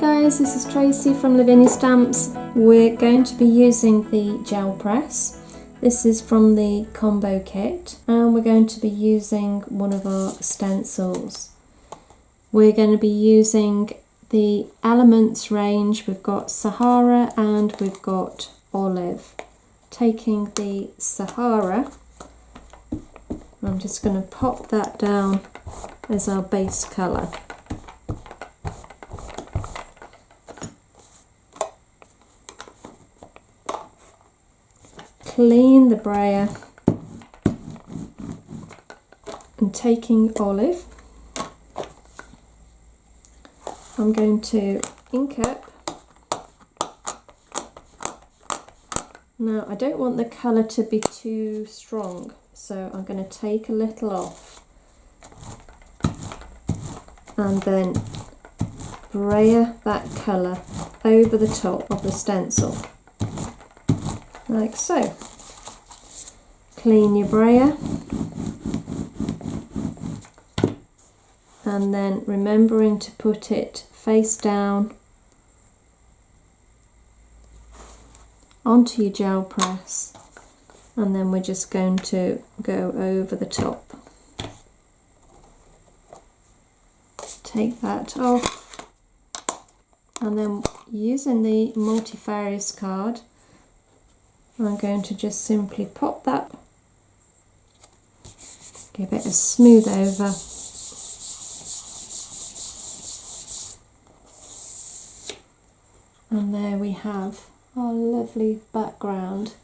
guys, this is Tracy from Lavinia Stamps. We're going to be using the gel press. This is from the combo kit and we're going to be using one of our stencils. We're going to be using the Elements range. We've got Sahara and we've got Olive. Taking the Sahara, I'm just going to pop that down as our base colour. Clean the brayer and taking Olive, I'm going to ink up. Now I don't want the colour to be too strong, so I'm going to take a little off and then brayer that colour over the top of the stencil, like so. Clean your brayer and then remembering to put it face down onto your gel press, and then we're just going to go over the top. Take that off and then using the multifarious card I'm going to just simply pop that, give it a smooth over, and there we have our lovely background.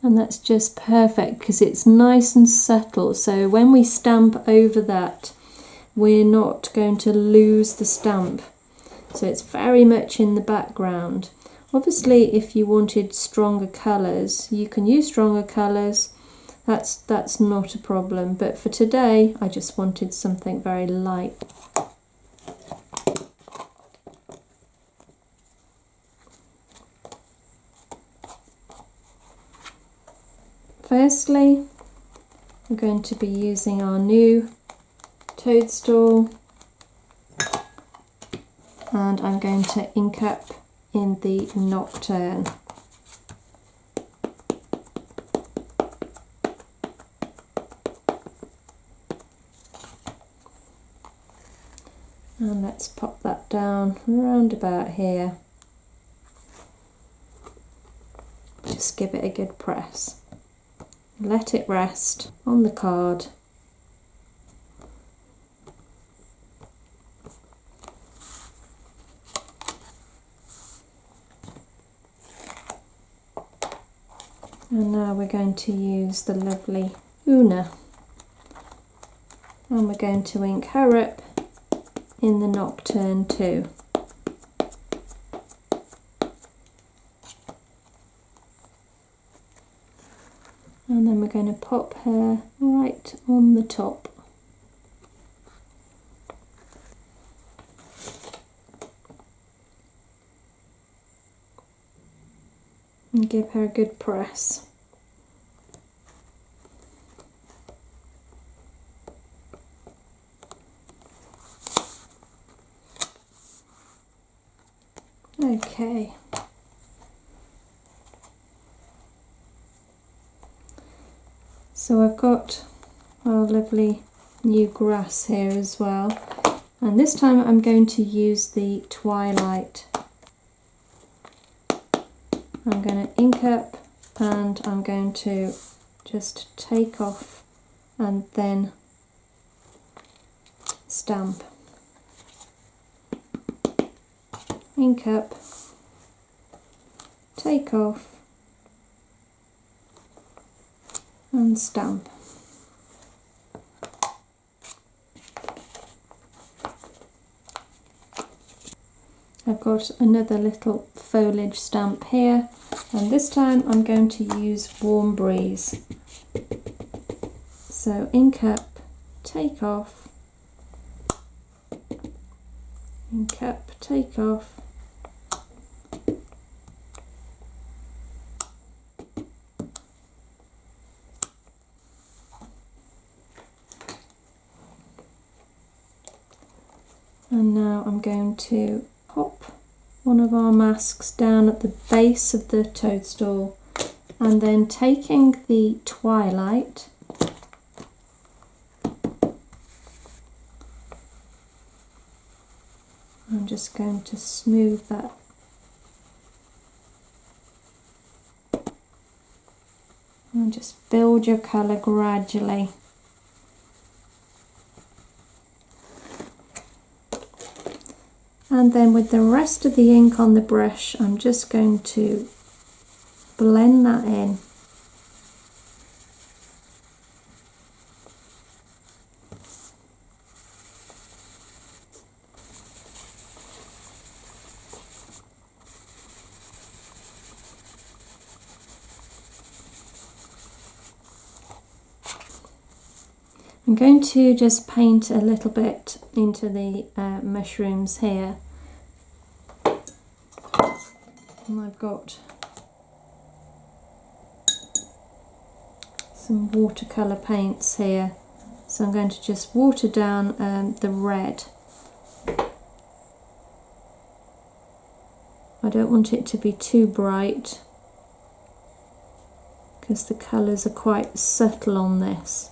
And that's just perfect because it's nice and subtle, so when we stamp over that we're not going to lose the stamp, so it's very much in the background. Obviously if you wanted stronger colours you can use stronger colours, that's not a problem, but for today I just wanted something very light. Firstly, we're going to be using our new Toadstool and I'm going to ink up in the Nocturne. And let's pop that down around about here. Just give it a good press. Let it rest on the card. And now we're going to use the lovely Oona and we're going to ink her up in the Nocturne too. And then we're going to pop her right on the top. And give her a good press. Okay. So I've got our lovely new grass here as well, and this time I'm going to use the Twilight. I'm going to ink up and I'm going to just take off and then stamp. Ink up, take off and stamp. I've got another little foliage stamp here, and this time I'm going to use Warm Breeze. So ink up, take off, ink up, take off, And now I'm going to pop one of our masks down at the base of the toadstool, and then taking the twilight I'm just going to smooth that and just build your colour gradually. And then with the rest of the ink on the brush, I'm just going to blend that in. I'm going to just paint a little bit into the mushrooms here. And I've got some watercolour paints here, so I'm going to just water down the red. I don't want it to be too bright because the colours are quite subtle on this,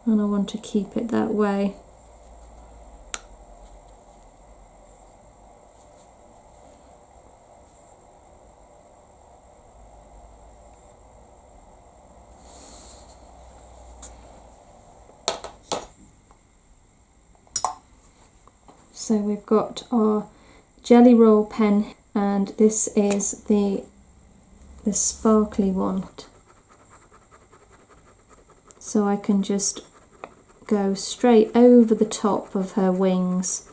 and I want to keep it that way. So we've got our jelly roll pen, and this is the sparkly one. So I can just go straight over the top of her wings,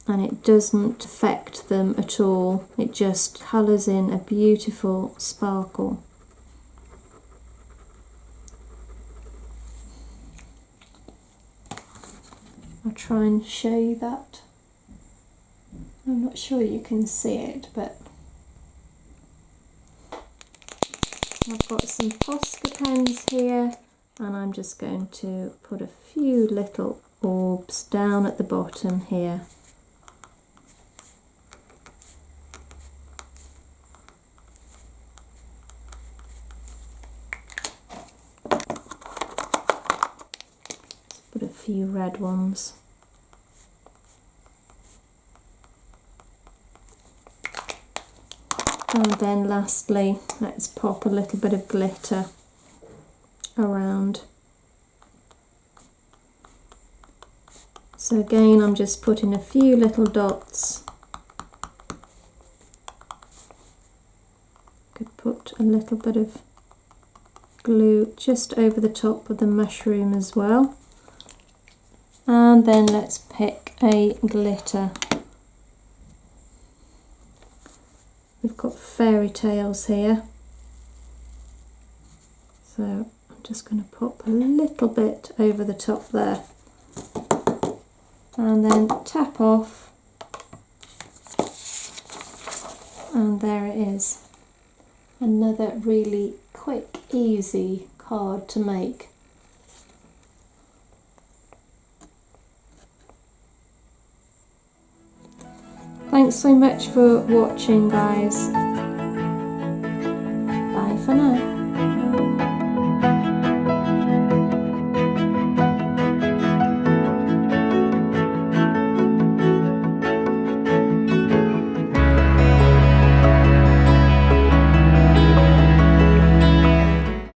and it doesn't affect them at all. It just colours in a beautiful sparkle. I'll try and show you that. I'm not sure you can see it, but I've got some Posca pens here, and I'm just going to put a few little orbs down at the bottom here. Let's put a few red ones. And then lastly, let's pop a little bit of glitter around. So again, I'm just putting a few little dots. Could put a little bit of glue just over the top of the mushroom as well. And then let's pick a glitter. We've got fairy tales here, so I'm just going to pop a little bit over the top there, and then tap off, and there it is. Another really quick, easy card to make. Thanks so much for watching, guys. Bye for now.